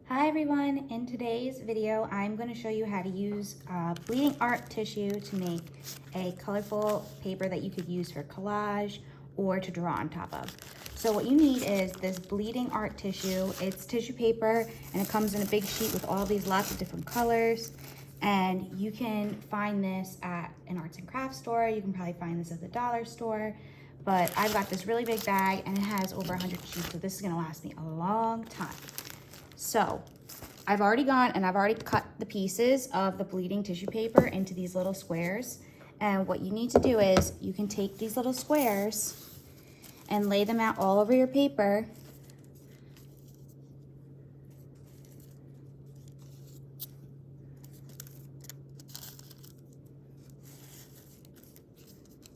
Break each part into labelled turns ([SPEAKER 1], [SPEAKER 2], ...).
[SPEAKER 1] Hi everyone, in today's video I'm going to show you how to use bleeding art tissue to make a colorful paper that you could use for collage or to draw on top of. So what you need is this bleeding art tissue. It's tissue paper and it comes in a big sheet with all these lots of different colors, and you can find this at an arts and crafts store. You can probably find this at the dollar store, but I've got this really big bag and it has over 100 sheets, so this is going to last me a long time. So I've already gone and I've already cut the pieces of the bleeding tissue paper into these little squares. And what you need to do is you can take these little squares and lay them out all over your paper.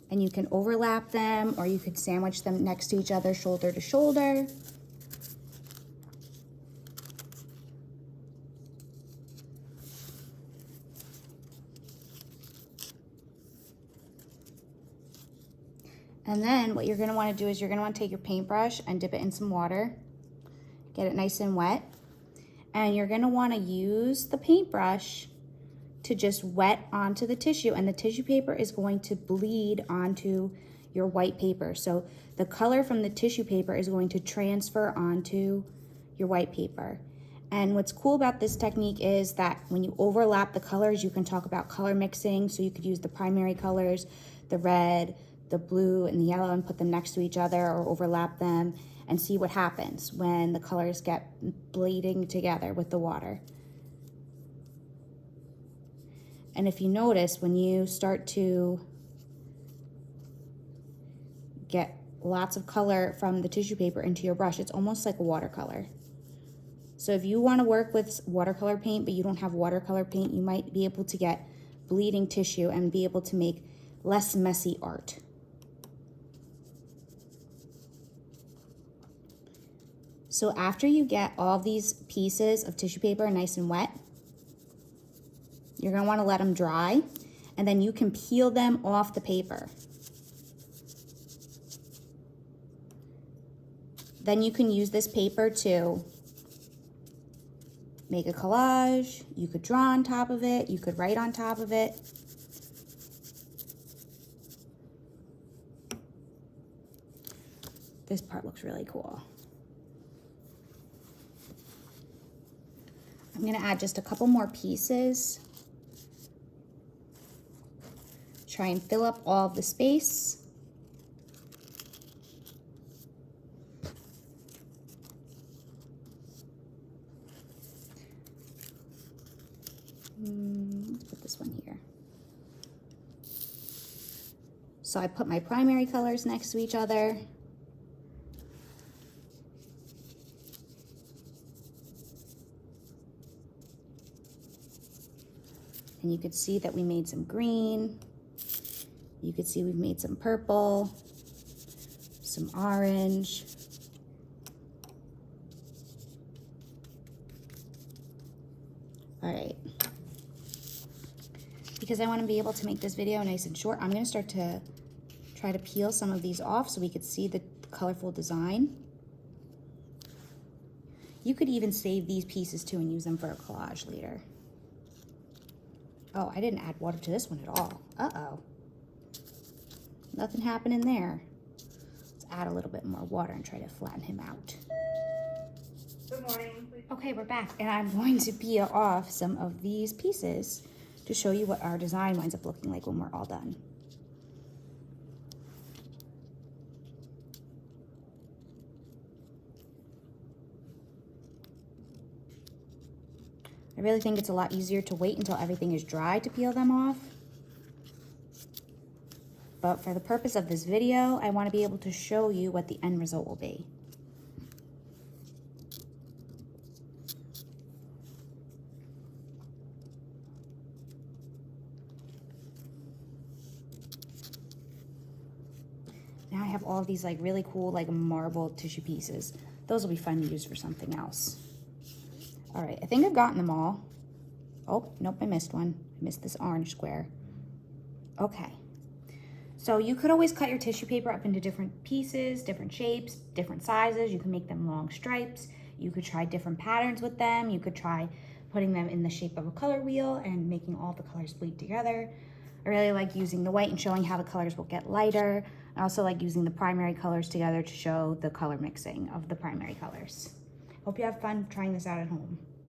[SPEAKER 1] And you can overlap them, or you could sandwich them next to each other, shoulder to shoulder. And then what you're gonna wanna do is you're gonna wanna take your paintbrush and dip it in some water, get it nice and wet. And you're gonna wanna use the paintbrush to just wet onto the tissue, and the tissue paper is going to bleed onto your white paper. So the color from the tissue paper is going to transfer onto your white paper. And what's cool about this technique is that when you overlap the colors, you can talk about color mixing. So you could use the primary colors, the red, the blue, and the yellow, and put them next to each other or overlap them and see what happens when the colors get bleeding together with the water. And if you notice, when you start to get lots of color from the tissue paper into your brush, it's almost like a watercolor. So if you want to work with watercolor paint, but you don't have watercolor paint, you might be able to get bleeding tissue and be able to make less messy art. So after you get all these pieces of tissue paper nice and wet, you're gonna wanna let them dry, and then you can peel them off the paper. Then you can use this paper to make a collage. You could draw on top of it, you could write on top of it. This part looks really cool. I'm gonna add just a couple more pieces. Try and fill up all of the space. Let's put this one here. So I put my primary colors next to each other. And you could see that we made some green. You could see we've made some purple, some orange. All right. Because I want to be able to make this video nice and short, I'm going to start to try to peel some of these off so we could see the colorful design. You could even save these pieces too and use them for a collage later. Oh, I didn't add water to this one at all. Uh-oh. Nothing happening there. Let's add a little bit more water and try to flatten him out.
[SPEAKER 2] Good morning.
[SPEAKER 1] Okay, we're back, and I'm going to peel off some of these pieces to show you what our design winds up looking like when we're all done. I really think it's a lot easier to wait until everything is dry to peel them off. But for the purpose of this video, I want to be able to show you what the end result will be. Now I have all of these like really cool like marble tissue pieces. Those will be fun to use for something else. All right, I think I've gotten them all. Oh, nope, I missed one. I missed this orange square. Okay. So you could always cut your tissue paper up into different pieces, different shapes, different sizes. You can make them long stripes. You could try different patterns with them. You could try putting them in the shape of a color wheel and making all the colors bleed together. I really like using the white and showing how the colors will get lighter. I also like using the primary colors together to show the color mixing of the primary colors. Hope you have fun trying this out at home.